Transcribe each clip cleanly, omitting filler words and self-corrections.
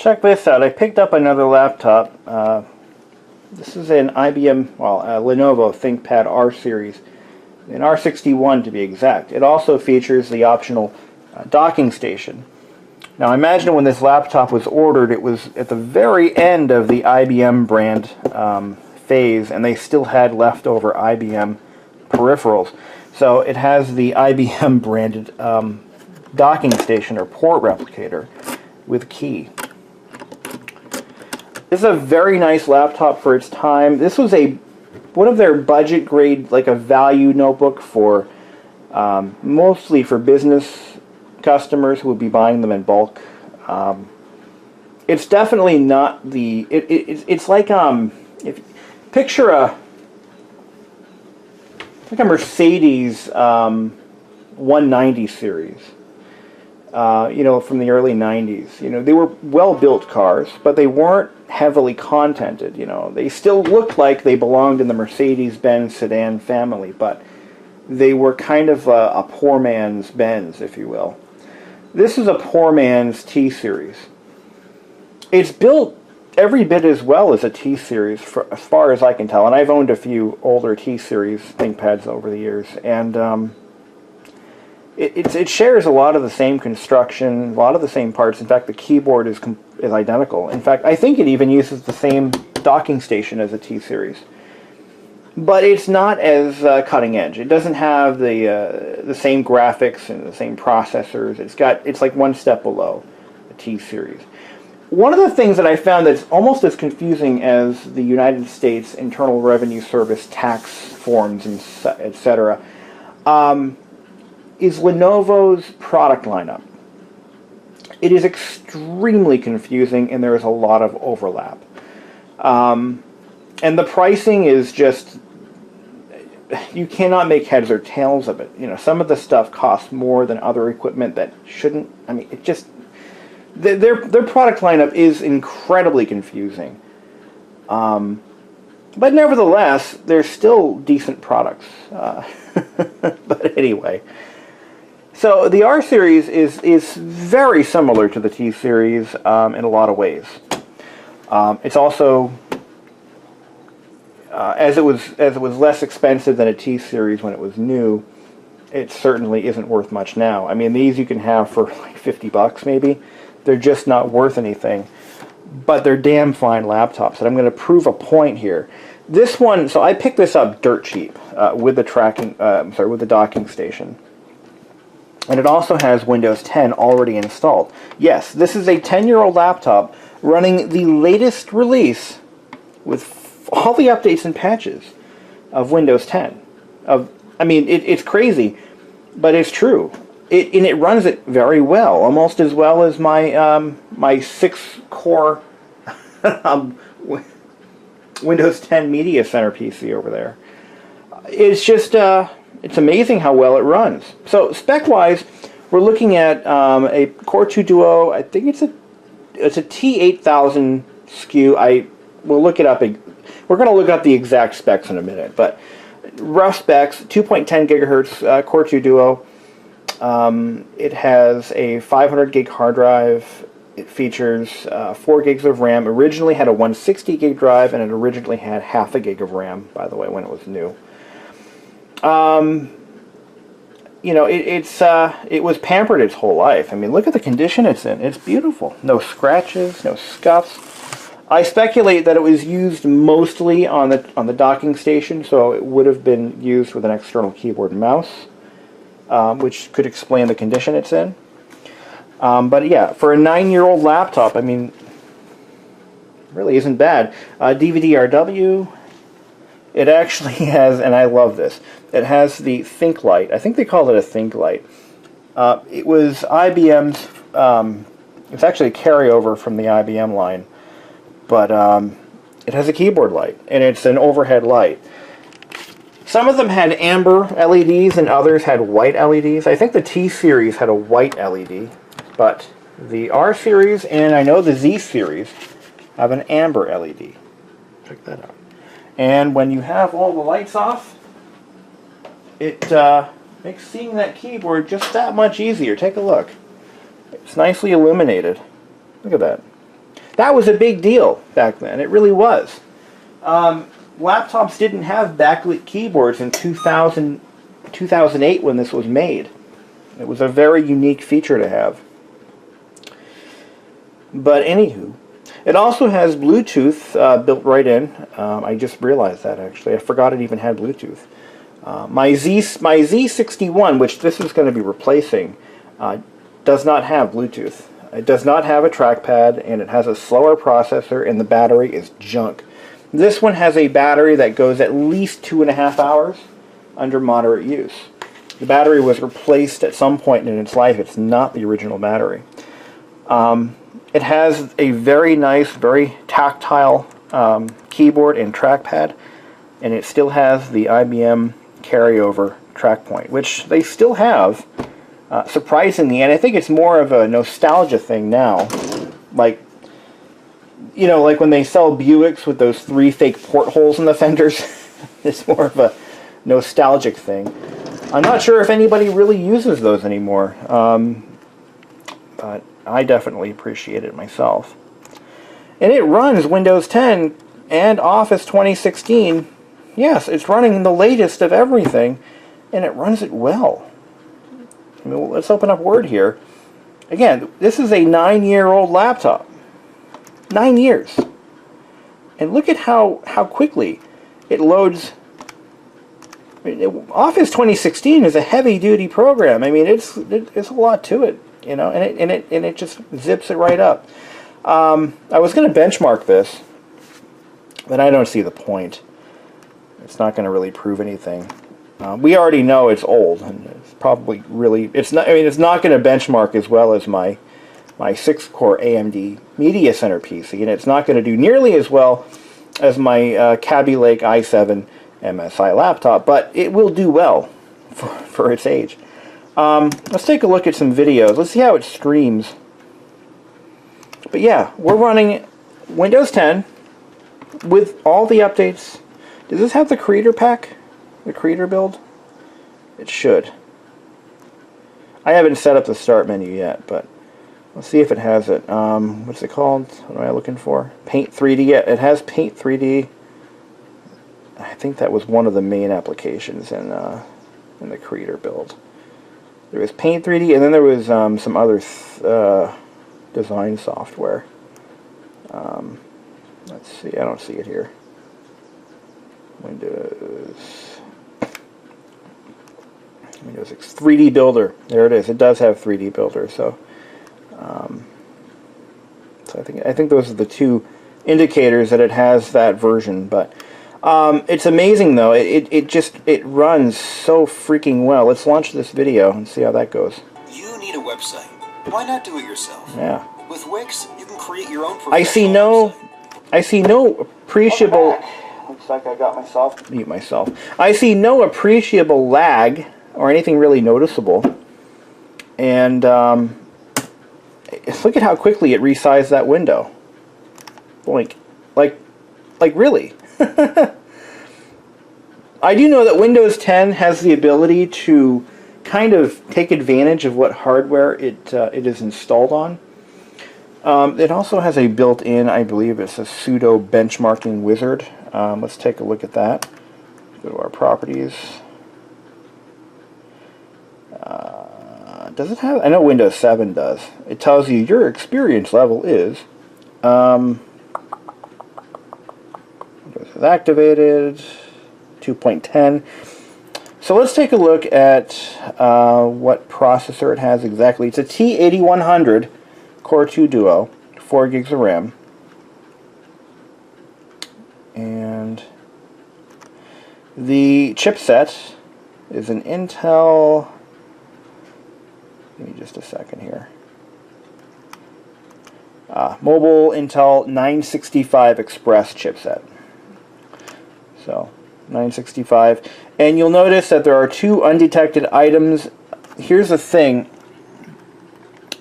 check this out. I picked up another laptop. This is an IBM, well, a Lenovo Thinkpad R series, an R61 to be exact. It also features the optional docking station. Now, I imagine when this laptop was ordered, it was at the very end of the IBM brand phase, and they still had leftover IBM peripherals. So it has the IBM branded docking station or port replicator with key. This is a very nice laptop for its time. This was one of their budget grade, like a value notebook for mostly for business customers who would be buying them in bulk. It's definitely not the. It's like if picture like a Mercedes 190 series. You know, from the early 90s. You know, they were well-built cars, but they weren't heavily contented. You know, they still looked like they belonged in the Mercedes-Benz sedan family, but they were kind of a poor man's Benz, if you will. This is a poor man's T-Series. It's built every bit as well as a T-Series, as far as I can tell, and I've owned a few older T-Series ThinkPads over the years, and it shares a lot of the same construction, a lot of the same parts. In fact, the keyboard is identical. In fact, I think it even uses the same docking station as a T-Series. But it's not as cutting edge. It doesn't have the same graphics and the same processors. It's like one step below a T-Series. One of the things that I found that's almost as confusing as the United States Internal Revenue Service tax forms and etc. Is Lenovo's product lineup. It is extremely confusing, and there is a lot of overlap. And the pricing is just, you cannot make heads or tails of it. You know, some of the stuff costs more than other equipment that shouldn't. I mean, it just, their product lineup is incredibly confusing. But nevertheless, they're still decent products. But anyway. So the R series is very similar to the T series in a lot of ways. It's also as it was less expensive than a T series when it was new. It certainly isn't worth much now. I mean, these you can have for like $50 maybe. They're just not worth anything, but they're damn fine laptops. And I'm going to prove a point here. This one, so I picked this up dirt cheap with the with the docking station. And it also has Windows 10 already installed. Yes, this is a 10-year-old laptop running the latest release with all the updates and patches of Windows 10. I mean, it's crazy, but it's true. And it runs it very well, almost as well as my my 6-core Windows 10 Media Center PC over there. It's just it's amazing how well it runs. So spec-wise, we're looking at a Core 2 Duo. I think it's a T8000 SKU. We'll look it up. We're going to look up the exact specs in a minute, but rough specs: 2.10 gigahertz Core 2 Duo. It has a 500 gig hard drive. It features 4 gigs of RAM. Originally had a 160 gig drive, and it originally had half a gig of RAM, by the way, when it was new. You know, it was pampered its whole life. I mean, look at the condition it's in. It's beautiful. No scratches, no scuffs. I speculate that it was used mostly on the docking station, so it would have been used with an external keyboard and mouse, which could explain the condition it's in. But yeah, for a 9-year-old laptop, I mean, really isn't bad. DVD-RW. It actually has, and I love this, it has the ThinkLight. I think they called it a ThinkLight. It was IBM's, it's actually a carryover from the IBM line, but it has a keyboard light, and it's an overhead light. Some of them had amber LEDs, and others had white LEDs. I think the T-Series had a white LED, but the R Series, and I know the Z Series, have an amber LED. Check that out. And when you have all the lights off, it makes seeing that keyboard just that much easier. Take a look. It's nicely illuminated. Look at that. That was a big deal back then. It really was. Laptops didn't have backlit keyboards in 2008 when this was made. It was a very unique feature to have. But anywho, it also has Bluetooth built right in. I just realized that, actually. I forgot it even had Bluetooth. My Z61, which this is going to be replacing, does not have Bluetooth. It does not have a trackpad, and it has a slower processor, and the battery is junk. This one has a battery that goes at least 2.5 hours under moderate use. The battery was replaced at some point in its life. It's not the original battery. It has a very nice, very tactile keyboard and trackpad, and it still has the IBM carryover track point, which they still have, surprisingly, and I think it's more of a nostalgia thing now. Like, you know, like when they sell Buicks with those 3 fake portholes in the fenders. It's more of a nostalgic thing. I'm not sure if anybody really uses those anymore, but I definitely appreciate it myself. And it runs Windows 10 and Office 2016. Yes, it's running the latest of everything, and it runs it well. I mean, let's open up Word here. Again, this is a 9-year-old laptop. 9 years. And look at how quickly it loads. I mean, Office 2016 is a heavy-duty program. I mean, it's a lot to it, you know, and it just zips it right up. I was going to benchmark this, but I don't see the point. It's not going to really prove anything. We already know it's old, and it's probably really, it's not. I mean, it's not going to benchmark as well as my 6-core AMD Media Center PC, and it's not going to do nearly as well as my Kaby Lake i7 MSI laptop, but it will do well for its age. Let's take a look at some videos. Let's see how it streams. But yeah, we're running Windows 10 with all the updates. Does this have the Creator Pack? The Creator build? It should. I haven't set up the start menu yet, but let's see if it has it. What's it called? What am I looking for? Paint 3D. Yeah, it has Paint 3D. I think that was one of the main applications in the Creator build. There was Paint 3D, and then there was some other design software. Let's see. I don't see it here. Windows 6 3D Builder. There it is. It does have 3D Builder. So I think those are the two indicators that it has that version. But it's amazing though. It runs so freaking well. Let's launch this video and see how that goes. You need a website. Why not do it yourself? Yeah. With Wix, you can create your own professional I see no appreciable. Looks like I got myself. Mute myself. I see no appreciable lag or anything really noticeable. And look at how quickly it resized that window. Boink. Like really. I do know that Windows 10 has the ability to kind of take advantage of what hardware it is installed on. It also has a built-in, I believe it's a pseudo benchmarking wizard. Let's take a look at that. Go to our properties. Does it have? I know Windows 7 does. It tells you your experience level is. Windows is activated. 2.10. So let's take a look at what processor it has exactly. It's a T8100 Core 2 Duo, 4 gigs of RAM. And the chipset is an Intel, give me just a second here, mobile Intel 965 Express chipset. So 965, and you'll notice that there are 2 undetected items. Here's the thing.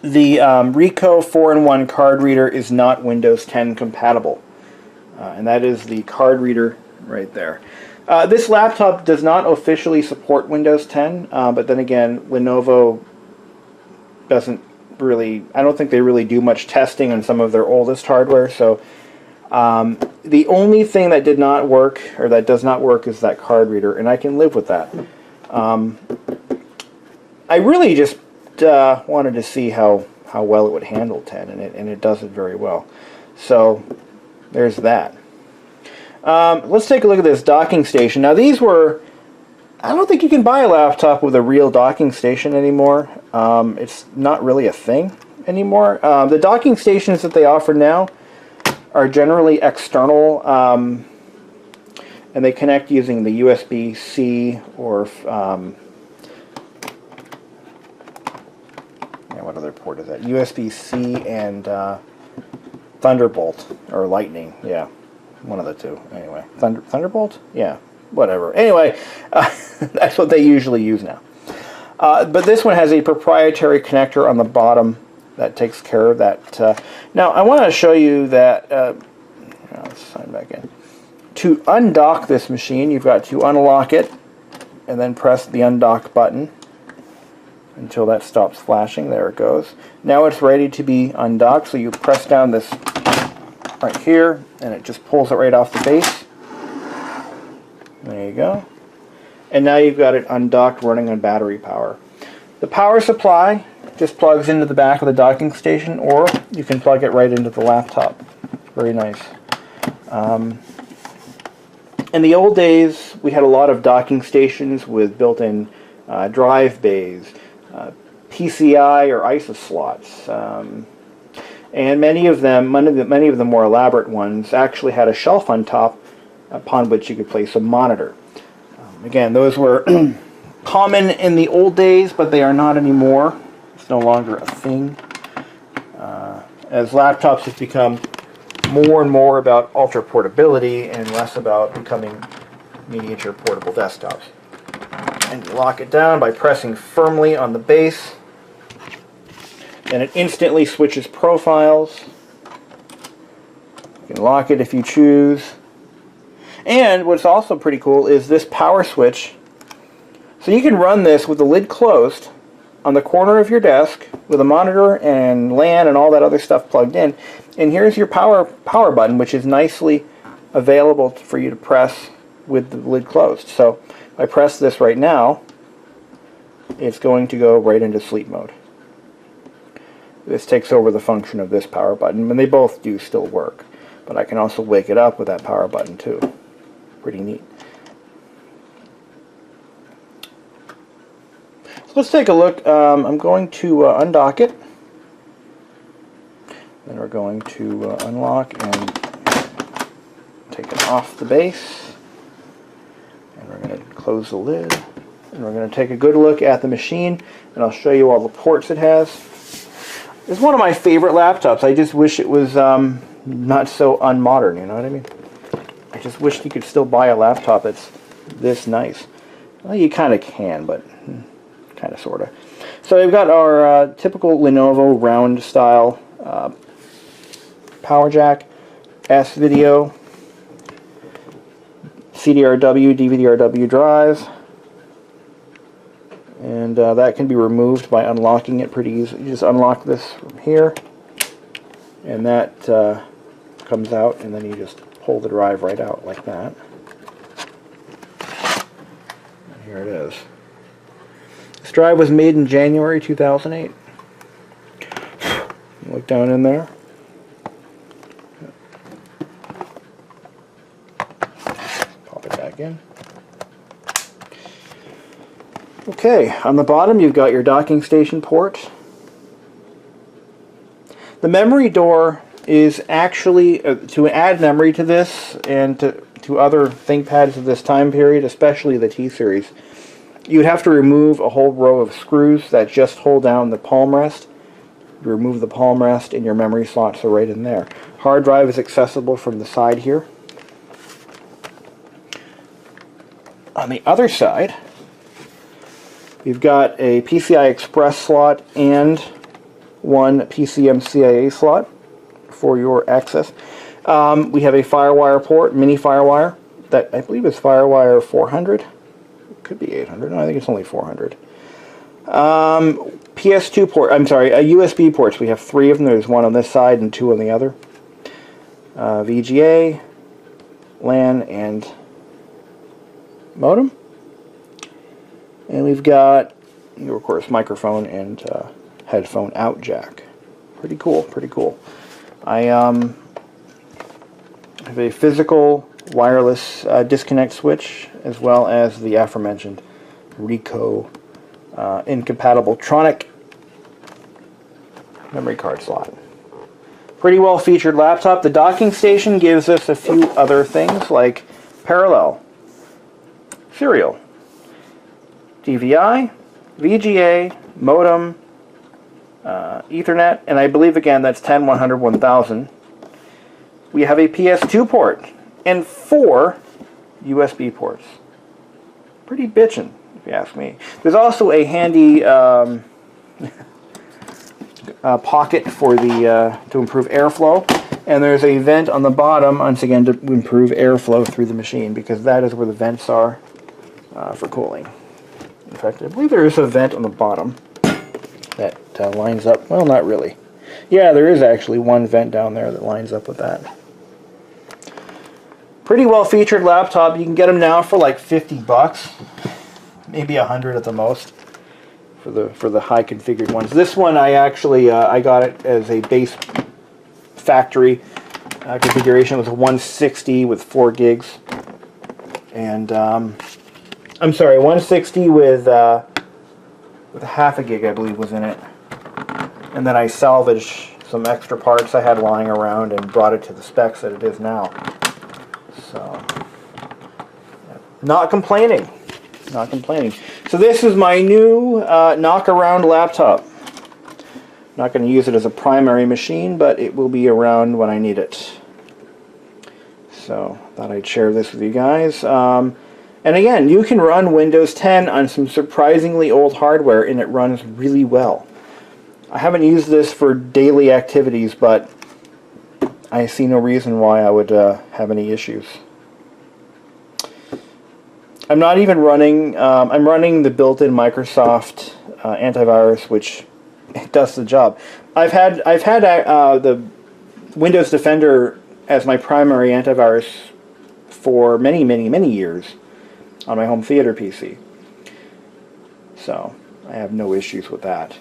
The Ricoh 4-in-1 card reader is not Windows 10 compatible. And that is the card reader right there. This laptop does not officially support Windows 10, but then again, Lenovo doesn't don't think they really do much testing on some of their oldest hardware. So the only thing that did not work, or that does not work, is that card reader, and I can live with that. I really just wanted to see how well it would handle 10, and it does it very well. So there's that. Let's take a look at this docking station. Now these were, I don't think you can buy a laptop with a real docking station anymore. It's not really a thing anymore. The docking stations that they offer now are generally external, and they connect using the USB-C or what other port is that? USB-C and Thunderbolt or Lightning. Yeah, one of the two. Anyway, Thunderbolt? Yeah, whatever. Anyway, that's what they usually use now. But this one has a proprietary connector on the bottom that takes care of that. Now, I want to show you that. Let's sign back in. To undock this machine, you've got to unlock it and then press the undock button until that stops flashing. There it goes. Now it's ready to be undocked, so you press down this right here and it just pulls it right off the base. There you go. And now you've got it undocked, running on battery power. The power supply just plugs into the back of the docking station, or you can plug it right into the laptop. Very nice. In the old days, we had a lot of docking stations with built-in drive bays, PCI or ISA slots, and many of the more elaborate ones actually had a shelf on top upon which you could place a monitor. Again, those were common in the old days, but they are not anymore. It's no longer a thing. As laptops have become more and more about ultra portability and less about becoming miniature portable desktops. And you lock it down by pressing firmly on the base, and it instantly switches profiles. You can lock it if you choose. And what's also pretty cool is this power switch. So you can run this with the lid closed on the corner of your desk with a monitor and LAN and all that other stuff plugged in. And here's your power button, which is nicely available for you to press with the lid closed. So if I press this right now, it's going to go right into sleep mode. This takes over the function of this power button, and they both do still work. But I can also wake it up with that power button too. Pretty neat. So let's take a look. I'm going to undock it. Then we're going to unlock and take it off the base. And we're going to close the lid. And we're going to take a good look at the machine, and I'll show you all the ports it has. It's one of my favorite laptops. I just wish it was not so unmodern, you know what I mean? I just wish you could still buy a laptop that's this nice. Well, you kind of can, but kind of, sort of. So we've got our typical Lenovo round style power jack, S-Video, CDRW, DVD-RW drives, and that can be removed by unlocking it pretty easily. You just unlock this from here, and that comes out, and then you just pull the drive right out like that. And here it is. This drive was made in January 2008. Look down in there. Pop it back in. Okay, on the bottom you've got your docking station port. The memory door is actually, to add memory to this and to other ThinkPads of this time period, especially the T-Series, you would have to remove a whole row of screws that just hold down the palm rest. You remove the palm rest and your memory slots are right in there. Hard drive is accessible from the side here. On the other side, you've got a PCI Express slot and one PCM-CIA slot for your access. We have a FireWire port, mini FireWire, that I believe is FireWire 400. It could be 800. No, I think it's only 400. PS2 port, I'm sorry, USB ports. We have 3 of them. There's one on this side and 2 on the other. VGA, LAN, and modem. And we've got, of course, microphone and headphone out jack. Pretty cool, pretty cool. I have a physical wireless disconnect switch, as well as the aforementioned Ricoh incompatible Tronic memory card slot. Pretty well featured laptop. The docking station gives us a few other things like parallel, serial, DVI, VGA, modem, Ethernet, and I believe again that's 10, 100, 1000. We have a PS2 port and 4 USB ports. Pretty bitchin', if you ask me. There's also a handy pocket for the to improve airflow, and there's a vent on the bottom once again to improve airflow through the machine, because that is where the vents are for cooling. In fact, I believe there is a vent on the bottom that lines up. Well, not really. Yeah, there is actually one vent down there that lines up with that. Pretty well featured laptop. You can get them now for like $50, maybe 100 at the most, for the high configured ones. This one I actually I got it as a base factory configuration. It was a 160 with 4 gigs, and I'm sorry, 160 with half a gig I believe was in it, and then I salvaged some extra parts I had lying around and brought it to the specs that it is now. So, not complaining. Not complaining. So this is my new knock-around laptop. Not going to use it as a primary machine, but it will be around when I need it. So, thought I'd share this with you guys. And again, you can run Windows 10 on some surprisingly old hardware, and it runs really well. I haven't used this for daily activities, but I see no reason why I would have any issues. I'm not even running, I'm running the built-in Microsoft antivirus, which does the job. I've had the Windows Defender as my primary antivirus for many, many, many years on my home theater PC. So, I have no issues with that.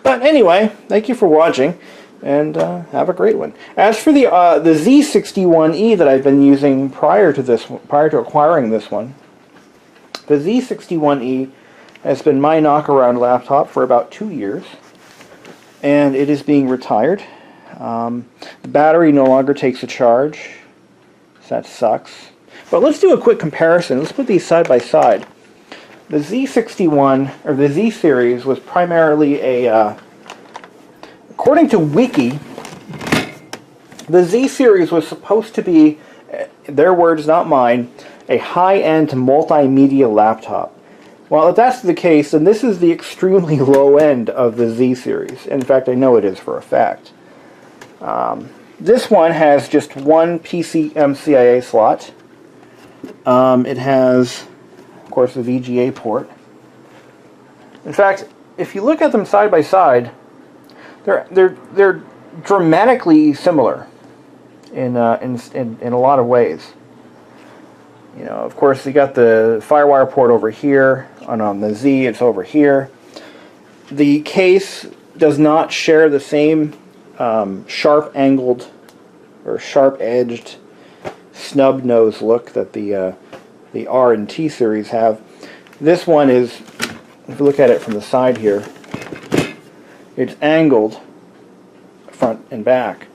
But anyway, thank you for watching, and have a great one. As for the Z61E that I've been using prior to acquiring this one, the Z61E has been my knock-around laptop for about 2 years, and it is being retired. The battery no longer takes a charge, so that sucks. But let's do a quick comparison. Let's put these side by side. The Z61, or the Z series, was primarily a, according to Wiki, the Z series was supposed to be, their words, not mine, a high-end multimedia laptop. Well, if that's the case, then this is the extremely low end of the Z series. In fact, I know it is for a fact. This one has just one PCMCIA slot. It has, of course, the VGA port. In fact, if you look at them side by side, they're dramatically similar in a lot of ways. You know, of course, you got the FireWire port over here, and on the Z, it's over here. The case does not share the same sharp-angled or sharp-edged snub nose look that the R and T series have. This one is, if you look at it from the side here, it's angled front and back.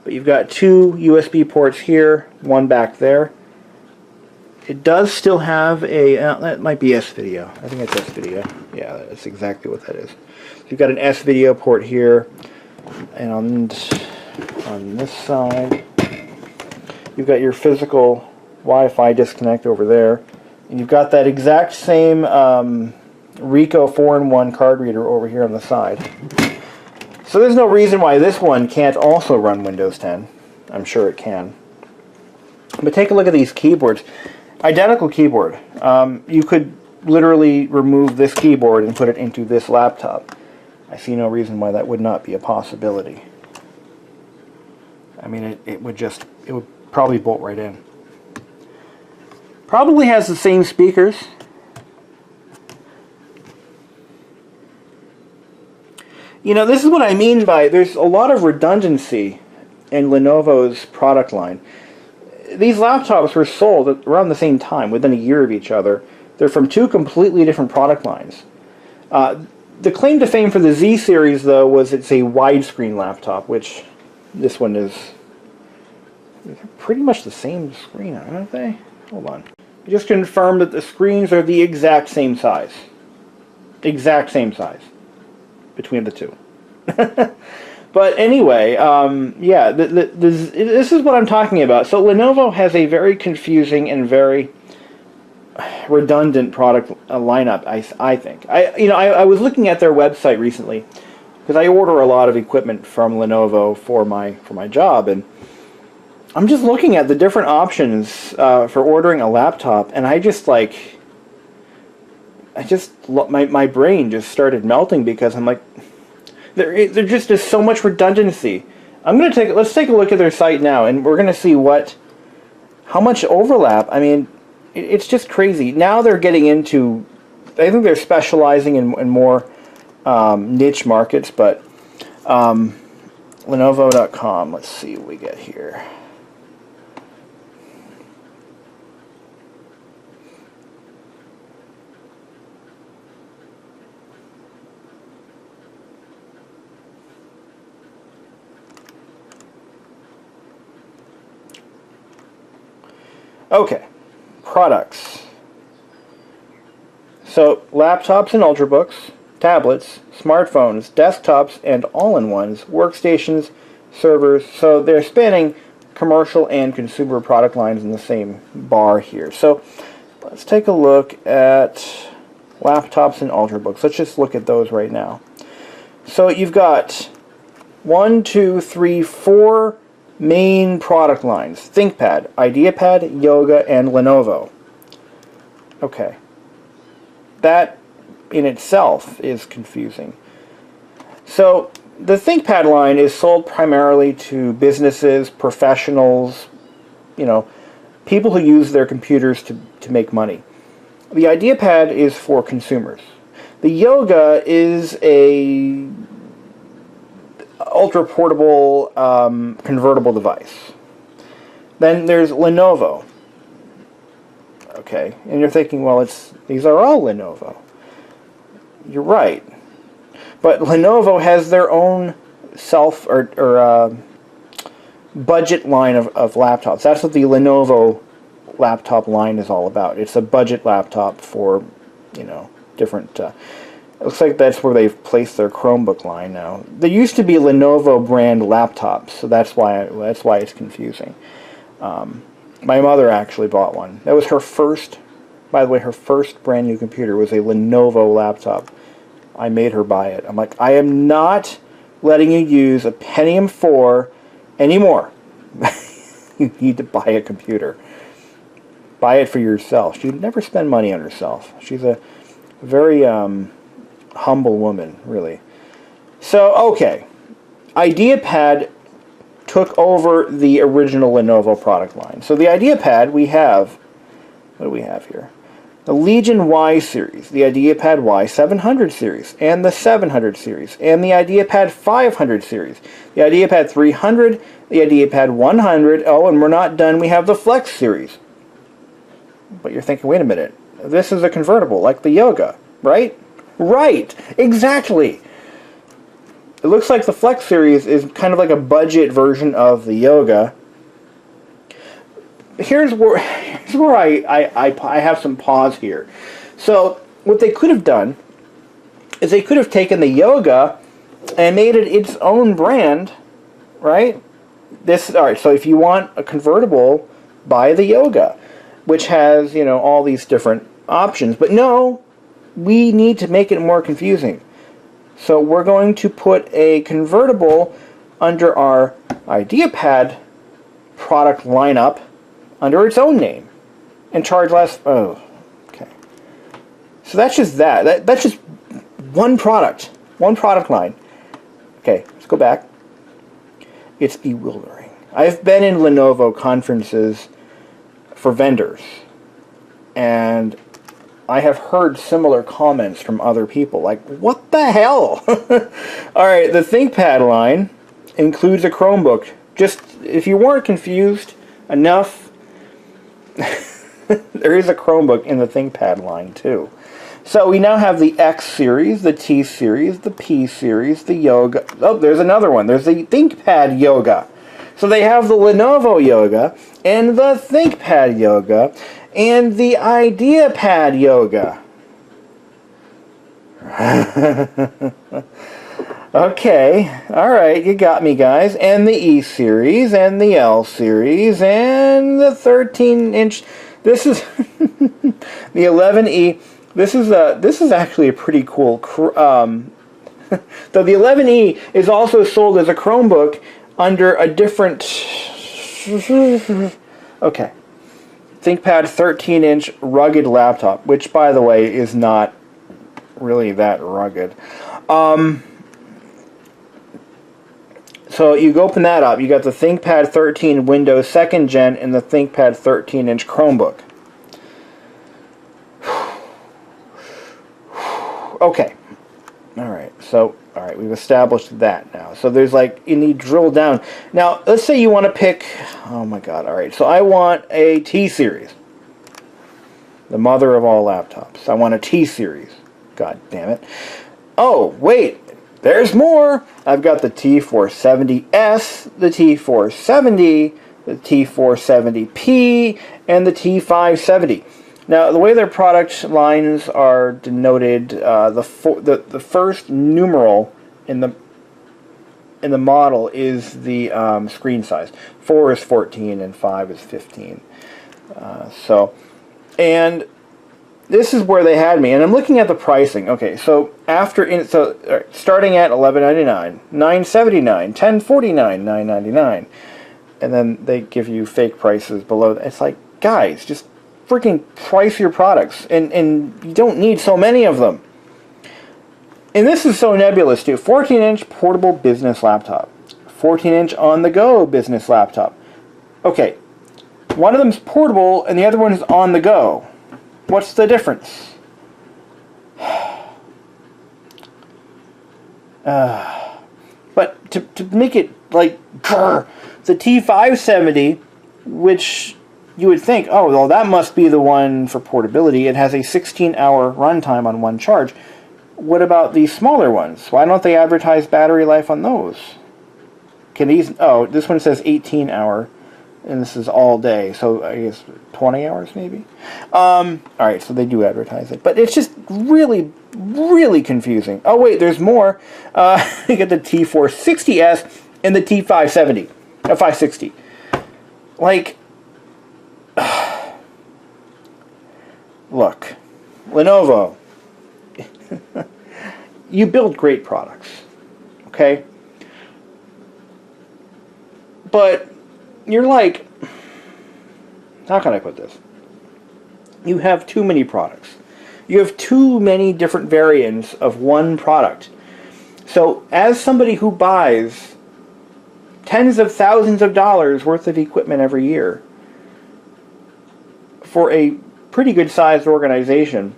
But you've got 2 USB ports here, one back there. It does still have a, that might be S-Video. I think it's S-Video. Yeah, that's exactly what that is. So you've got an S-Video port here, and on this side, you've got your physical Wi-Fi disconnect over there, and you've got that exact same Ricoh 4-in-1 card reader over here on the side. So there's no reason why this one can't also run Windows 10. I'm sure it can. But take a look at these keyboards. Identical keyboard. You could literally remove this keyboard and put it into this laptop. I see no reason why that would not be a possibility. I mean, it would probably bolt right in. Probably has the same speakers. You know, this is what I mean by there's a lot of redundancy in Lenovo's product line. These laptops were sold at around the same time, within a year of each other. They're from two completely different product lines. The claim to fame for the Z series, though, was it's a widescreen laptop, which this one is pretty much the same screen, aren't they? Hold on. I just confirmed that the screens are the exact same size. Exact same size between the two. But anyway, yeah, this is what I'm talking about. So Lenovo has a very confusing and very redundant product lineup, I think. I was looking at their website recently because I order a lot of equipment from Lenovo for my job, and I'm just looking at the different options for ordering a laptop, and my brain just started melting because I'm like, there just is so much redundancy. Let's take a look at their site now, and we're gonna see how much overlap. I mean, it's just crazy. Now they're getting into, I think they're specializing in more niche markets, but Lenovo.com, let's see what we get here. Okay, products. So, laptops and ultrabooks, tablets, smartphones, desktops, and all-in-ones, workstations, servers. So they're spanning commercial and consumer product lines in the same bar here. So let's take a look at laptops and ultrabooks. Let's just look at those right now. So you've got 4 main product lines: Thinkpad, IdeaPad, Yoga, and Lenovo. Okay. That in itself is confusing. So the Thinkpad line is sold primarily to businesses, professionals, people who use their computers to make money. The IdeaPad is for consumers. The Yoga is a ultra portable convertible device. Then there's Lenovo. Okay, and you're thinking, well, these are all Lenovo. You're right, but Lenovo has their own budget line of laptops. That's what the Lenovo laptop line is all about. It's a budget laptop for different. It looks like that's where they've placed their Chromebook line now. There used to be Lenovo brand laptops, so that's why it's confusing. My mother actually bought one. That was her first, by the way, her first brand new computer was a Lenovo laptop. I made her buy it. I'm like, I am not letting you use a Pentium 4 anymore. You need to buy a computer. Buy it for yourself. She'd never spend money on herself. She's a very humble woman, really. So, okay. IdeaPad took over the original Lenovo product line. So the IdeaPad, we have, what do we have here? The Legion Y series, the IdeaPad Y700 series, and the 700 series, and the IdeaPad 500 series, the IdeaPad 300, the IdeaPad 100, oh, and we're not done, we have the Flex series. But you're thinking, wait a minute, this is a convertible, like the Yoga, right? Right, exactly. It looks like the Flex series is kind of like a budget version of the Yoga. Here's where I have some pause here. So what they could have done is they could have taken the Yoga and made it its own brand, right? Alright, so if you want a convertible, buy the Yoga, which has, all these different options. But no, we need to make it more confusing. So we're going to put a convertible under our IdeaPad product lineup under its own name and charge less. Oh, okay. So that's just that. That's just one product. One product line. Okay, let's go back. It's bewildering. I've been in Lenovo conferences for vendors, and I have heard similar comments from other people, like, what the hell? Alright, the ThinkPad line includes a Chromebook. Just, if you weren't confused enough, there is a Chromebook in the ThinkPad line, too. So we now have the X series, the T series, the P series, the Yoga. Oh, there's another one. There's the ThinkPad Yoga. So they have the Lenovo Yoga, and the ThinkPad Yoga, and the IdeaPad Yoga. Okay, alright, you got me, guys. And the E series, and the L series, and the 13-inch. This is the 11E. This is actually a pretty cool. Though the 11E is also sold as a Chromebook under a different. Okay, ThinkPad 13-inch rugged laptop, which, by the way, is not really that rugged. So you open that up. You got the ThinkPad 13 Windows 2nd Gen and the ThinkPad 13-inch Chromebook. Okay. Alright, so, alright, we've established that now. So there's like, you need to drill down. Now, let's say you want to pick, oh my god, alright, so I want a T series. The mother of all laptops. I want a T series. God damn it. Oh, wait, there's more! I've got the T470S, the T470, the T470P, and the T570. Now, the way their product lines are denoted, the first numeral in the model is the screen size. 4 is 14 and 5 is 15. And this is where they had me, and I'm looking at the pricing. Okay, so starting at $11.99, $9.79, $10.49, $9.99, and then they give you fake prices below that. It's like, guys, just freaking price your products, and you don't need so many of them. And this is so nebulous too. 14-inch portable business laptop, 14-inch on-the-go business laptop. Okay, one of them's portable and the other one is on the go. What's the difference? But to make it like the T570, which you would think, oh, well, that must be the one for portability. It has a 16-hour runtime on one charge. What about these smaller ones? Why don't they advertise battery life on those? Can these... Oh, this one says 18-hour, and this is all day, so I guess 20 hours maybe? Alright, so they do advertise it. But it's just really, really confusing. Oh, wait, there's more. You get the T460S and the T570. 560. Like... Look, Lenovo, you build great products, okay? But you're like, how can I put this? You have too many products. You have too many different variants of one product. So as somebody who buys tens of thousands of dollars worth of equipment every year for a pretty good sized organization,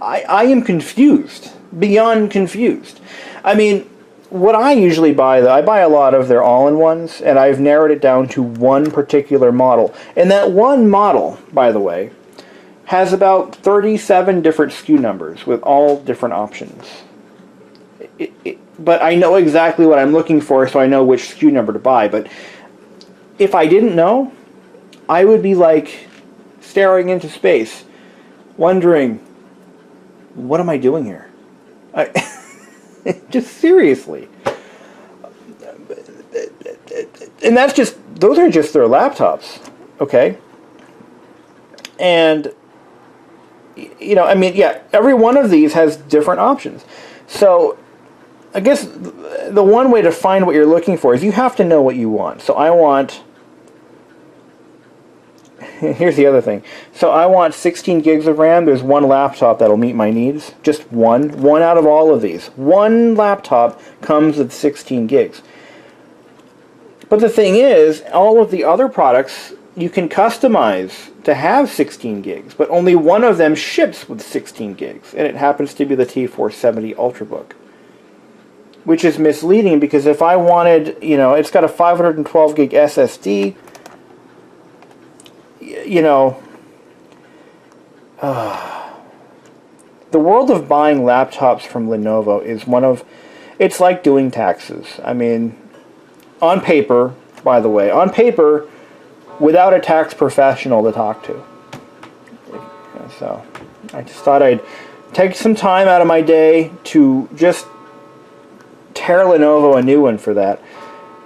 I am confused, beyond confused. I mean, what I usually buy, though, I buy a lot of their all-in-ones, and I've narrowed it down to one particular model. And that one model, by the way, has about 37 different SKU numbers with all different options. But I know exactly what I'm looking for, so I know which SKU number to buy. But if I didn't know, I would be like staring into space, wondering, what am I doing here? Just seriously. And that's just, those are just their laptops, okay? And, you know, I mean, yeah, every one of these has different options. So, I guess the one way to find what you're looking for is you have to know what you want. So I want... here's the other thing. So I want 16 gigs of RAM. There's one laptop that'll meet my needs. Just one. One out of all of these. One laptop comes with 16 gigs. But the thing is, all of the other products you can customize to have 16 gigs, but only one of them ships with 16 gigs, and it happens to be the T470 Ultrabook. Which is misleading, because if I wanted, you know, it's got a 512 gig SSD, you know, the world of buying laptops from Lenovo is one of, it's like doing taxes. I mean, on paper, by the way, on paper, without a tax professional to talk to. So, I just thought I'd take some time out of my day to just tear Lenovo a new one for that.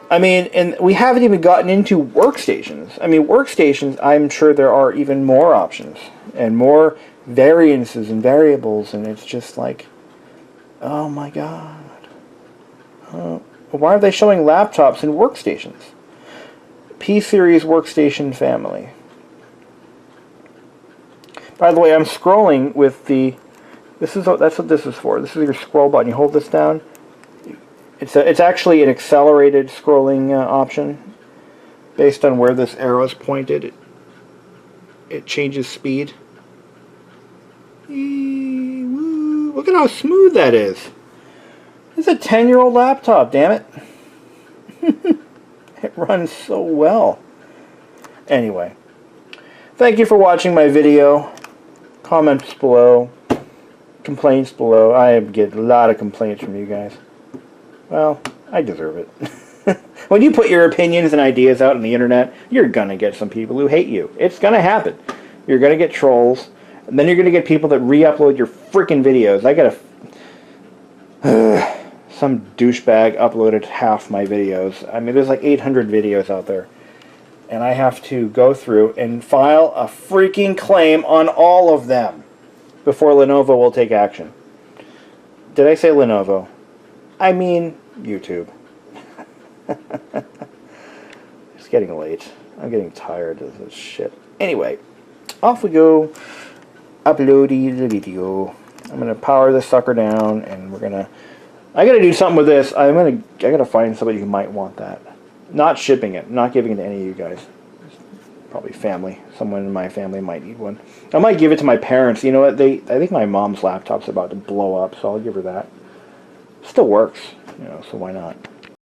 I mean, and we haven't even gotten into workstations. I mean, workstations, I'm sure there are even more options and more variances and variables, and it's just like, oh my god. Why are they showing laptops and workstations? P-Series workstation family. By the way, I'm scrolling with the, that's what this is for. This is your scroll button. You hold this down. It's actually an accelerated scrolling option. Based on where this arrow is pointed, it changes speed. Woo. Look at how smooth that is. It's a 10-year-old laptop, damn it. It runs so well. Anyway, thank you for watching my video. Comments below. Complaints below. I get a lot of complaints from you guys. Well, I deserve it. When you put your opinions and ideas out on the internet, you're going to get some people who hate you. It's going to happen. You're going to get trolls, and then you're going to get people that re-upload your freaking videos. I got some douchebag uploaded half my videos. I mean, there's like 800 videos out there. And I have to go through and file a freaking claim on all of them before Lenovo will take action. Did I say Lenovo? I mean YouTube. It's getting late. I'm getting tired of this shit. Anyway, off we go. Uploading the video. I'm gonna power this sucker down, and I gotta do something with this. I gotta find somebody who might want that. Not shipping it. Not giving it to any of you guys. Probably family. Someone in my family might need one. I might give it to my parents. You know what? I think my mom's laptop's about to blow up, so I'll give her that. Still works, you know, so why not?